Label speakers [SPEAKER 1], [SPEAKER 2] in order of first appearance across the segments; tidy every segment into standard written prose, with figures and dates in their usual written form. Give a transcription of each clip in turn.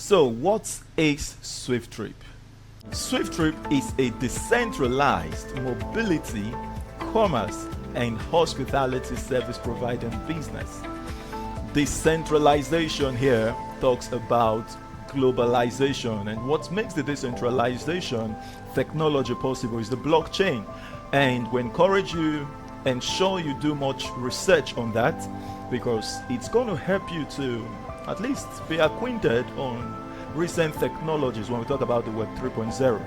[SPEAKER 1] So what is SWIFTtrip? SWIFTtrip is a decentralized mobility, commerce, and hospitality service providing business. Decentralization here talks about globalization, and what makes the decentralization technology possible is the blockchain. And we encourage you, ensure you do much research on that, because it's going to help you to at least be acquainted on recent technologies when we talk about the Web 3.0.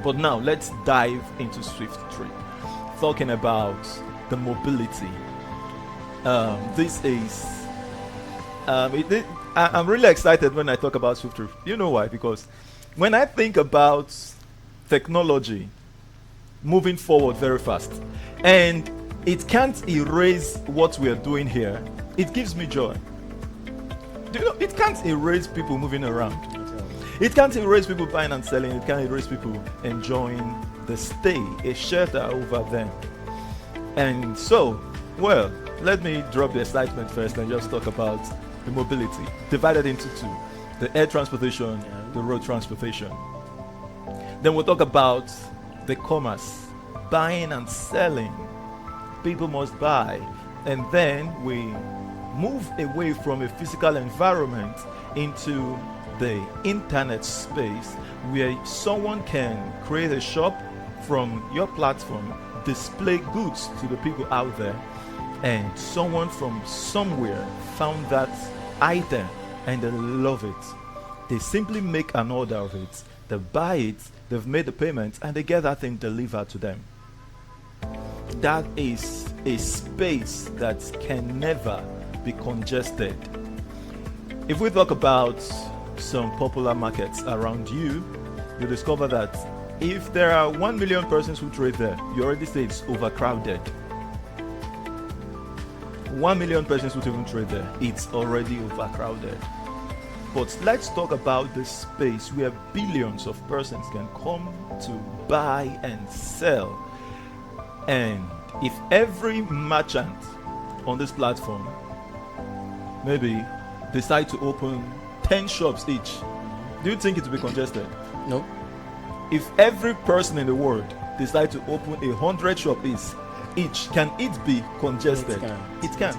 [SPEAKER 1] But now let's dive into SWIFTtrip, talking about the mobility. I'm really excited when I talk about SWIFTtrip. You know why? Because when I think about technology moving forward very fast, and it can't erase what we are doing here, it gives me joy. Do you know, it can't erase people moving around. It can't erase people buying and selling. It can't erase people enjoying the stay, a shelter over them. And so, well, let me drop the excitement first and just talk about the mobility, divided into two: the air transportation, the road transportation. Then we'll talk about the commerce, buying and selling. People must buy. And then we move away from a physical environment into the internet space, where someone can create a shop from your platform, display goods to the people out there, and someone from somewhere found that item and they love it. They simply make an order of it, they buy it, they've made the payment, and they get that thing delivered to them. That is a space that can never be congested. If we talk about some popular markets around you, you discover that if there are 1 million persons who trade there, you already say it's overcrowded. 1 million persons who even trade there, it's already overcrowded. But let's talk about the space where billions of persons can come to buy and sell. And if every merchant on this platform maybe decide to open 10 shops each, do you think it will be congested?
[SPEAKER 2] No.
[SPEAKER 1] If every person in the world decide to open 100 shops each, can it be congested? It can't.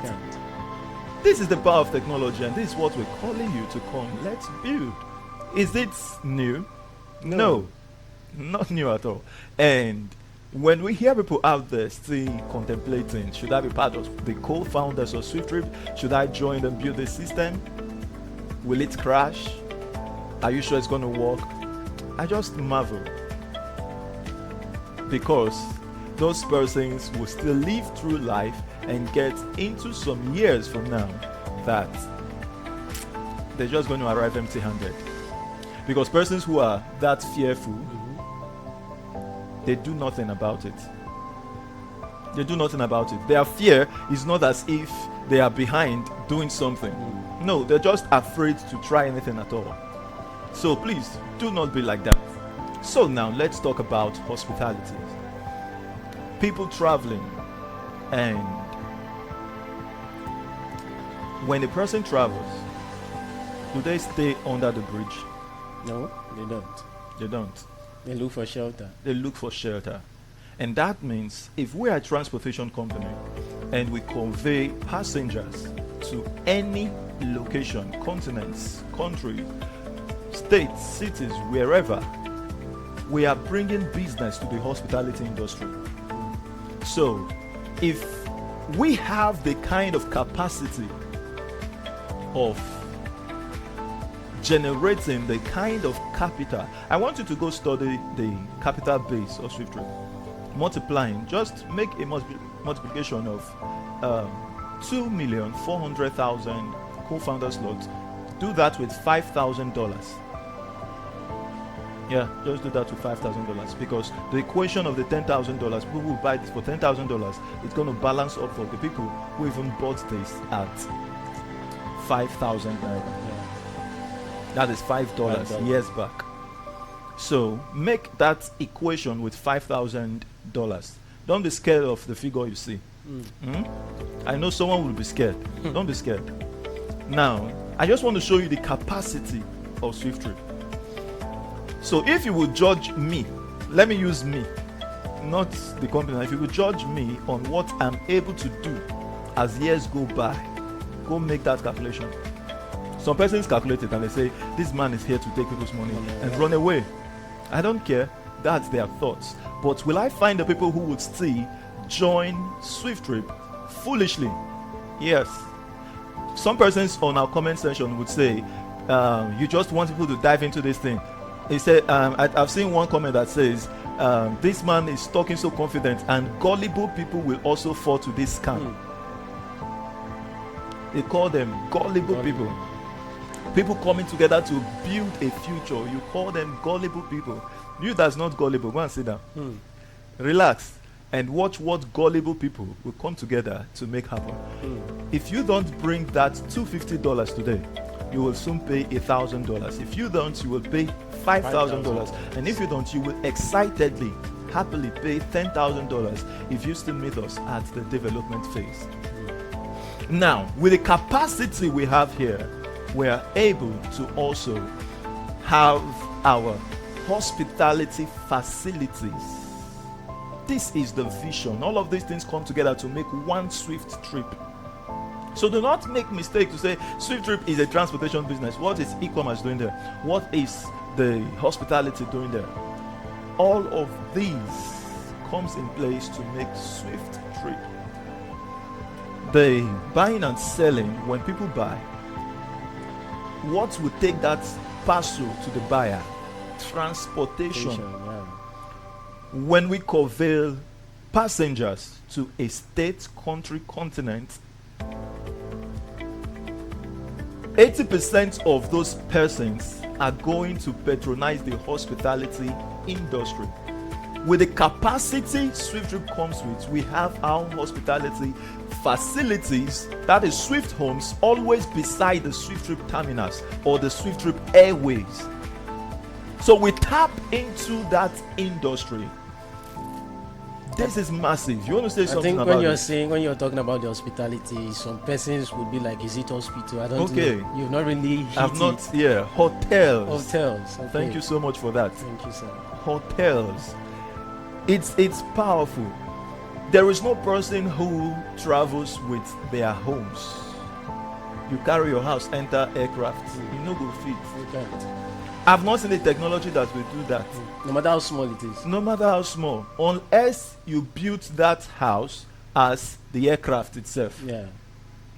[SPEAKER 1] This is the power of technology, and this is what we're calling you to come. Let's build. Is it new? No, not new at all. And when we hear people out there still contemplating, should I be part of the co-founders of SWIFTtrip? Should I join them build the system? Will it crash? Are you sure it's going to work? I just marvel, because those persons will still live through life and get into some years from now that they're just going to arrive empty-handed. Because persons who are that fearful, they do nothing about it. They do nothing about it. Their fear is not as if they are behind doing something. No, they're just afraid to try anything at all. So please, do not be like that. So now let's talk about hospitality. People traveling, and when a person travels, do they stay under the bridge?
[SPEAKER 2] No, they don't.
[SPEAKER 1] They don't.
[SPEAKER 2] They look for shelter.
[SPEAKER 1] They look for shelter. And that means if we are a transportation company and we convey passengers to any location, continents, country, states, cities, wherever, we are bringing business to the hospitality industry. So if we have the kind of capacity of generating the kind of capital, I want you to go study the capital base of SWIFTtrip. Multiplying, just make a multiplication of 2,400,000 co-founder slots. Do that with $5,000. Yeah, just do that with $5,000, because the equation of the $10,000, people who buy this for $10,000, it's going to balance up for the people who even bought this at 5,000 naira. That is $5 years back. So make that equation with $5,000. Don't be scared of the figure you see. I know someone will be scared. Don't be scared. Now, I just want to show you the capacity of SWIFTtrip. So if you would judge me, let me use me, not the company. If you would judge me on what I'm able to do as years go by, go make that calculation. Some persons calculate it and they say, this man is here to take people's money and run away. I don't care. That's their thoughts. But will I find the people who would still join SWIFTtrip foolishly? Yes. Some persons on our comment section would say, you just want people to dive into this thing. He said, I've seen one comment that says, this man is talking so confident and gullible people will also fall to this scam. They call them gullible people. People coming together to build a future. You call them gullible people. You that's not gullible, go and sit down. Relax and watch what gullible people will come together to make happen. If you don't bring that $250 today, you will soon pay $1,000. If you don't, you will pay $5,000. And if you don't, you will excitedly, happily pay $10,000 if you still meet us at the development phase. Now, with the capacity we have here, we are able to also have our hospitality facilities. This is the vision. All of these things come together to make one SWIFTtrip. So do not make mistake to say SWIFTtrip is a transportation business. What is e-commerce doing there? What is the hospitality doing there? All of these comes in place to make SWIFTtrip. The buying and selling, when people buy, what would take that parcel to the buyer? Transportation. When we convey passengers to a state, country, continent, 80% of those persons are going to patronize the hospitality industry. With the capacity SWIFTtrip comes with, we have our hospitality facilities, that is Swift homes, always beside the SWIFTtrip terminus or the SWIFTtrip airways. So we tap into that industry. This is massive. You want to say something about it?
[SPEAKER 2] I think when you're talking about the hospitality, some persons would be like, is it hospital? I don't know. You've not really hit
[SPEAKER 1] I've not, hotels.
[SPEAKER 2] Hotels. Okay.
[SPEAKER 1] Thank you so much for that.
[SPEAKER 2] Thank you, sir.
[SPEAKER 1] Hotels. It's powerful. There is no person who travels with their homes. You carry your house, enter aircraft. You no go fit.
[SPEAKER 2] You can't.
[SPEAKER 1] I've not seen a technology that will do that.
[SPEAKER 2] No matter how small it is.
[SPEAKER 1] No matter how small. Unless you built that house as the aircraft itself.
[SPEAKER 2] Yeah.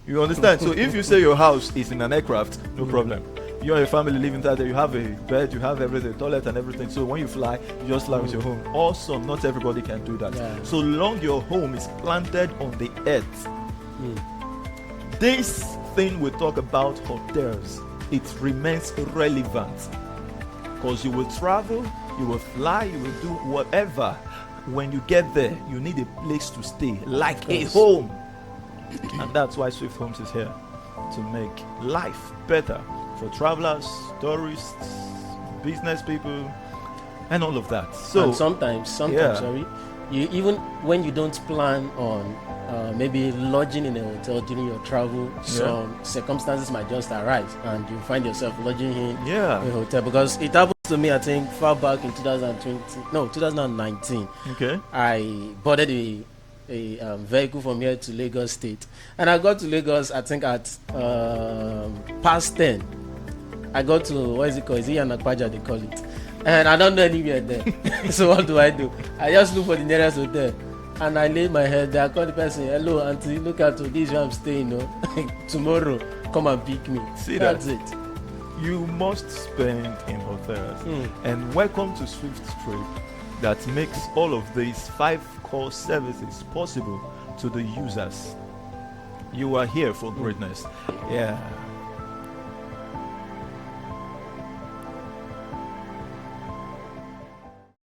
[SPEAKER 1] You understand? So if you say your house is in an aircraft, no problem. You and your family live inside there, you have a bed, you have everything, toilet and everything. So when you fly, you just fly with your home. Also, not everybody can do that.
[SPEAKER 2] Yeah.
[SPEAKER 1] So long your home is planted on the earth. This thing we talk about hotels, it remains relevant. Because you will travel, you will fly, you will do whatever. When you get there, you need a place to stay, like a home. And that's why Swift Homes is here, to make life better for travelers, tourists, business people, and all of that. So
[SPEAKER 2] and sometimes, sorry, you even when you don't plan on maybe lodging in a hotel during your travel, some circumstances might just arise, and you find yourself lodging in a hotel. Because it happened to me, I think, far back in 2019.
[SPEAKER 1] Okay.
[SPEAKER 2] I boarded a vehicle from here to Lagos State, and I got to Lagos, I think, at past 10. I got to, what is it called? Is it Yanakwaja they call it? And I don't know anywhere there. So what do? I just look for the nearest hotel, and I lay my head there. I call the person, hello auntie, look at this where I'm staying, tomorrow come and pick me.
[SPEAKER 1] See,
[SPEAKER 2] that's it.
[SPEAKER 1] You must spend in hotels. And welcome to SWIFTtrip, that makes all of these 5 core services possible to the users. You are here for greatness. Yeah.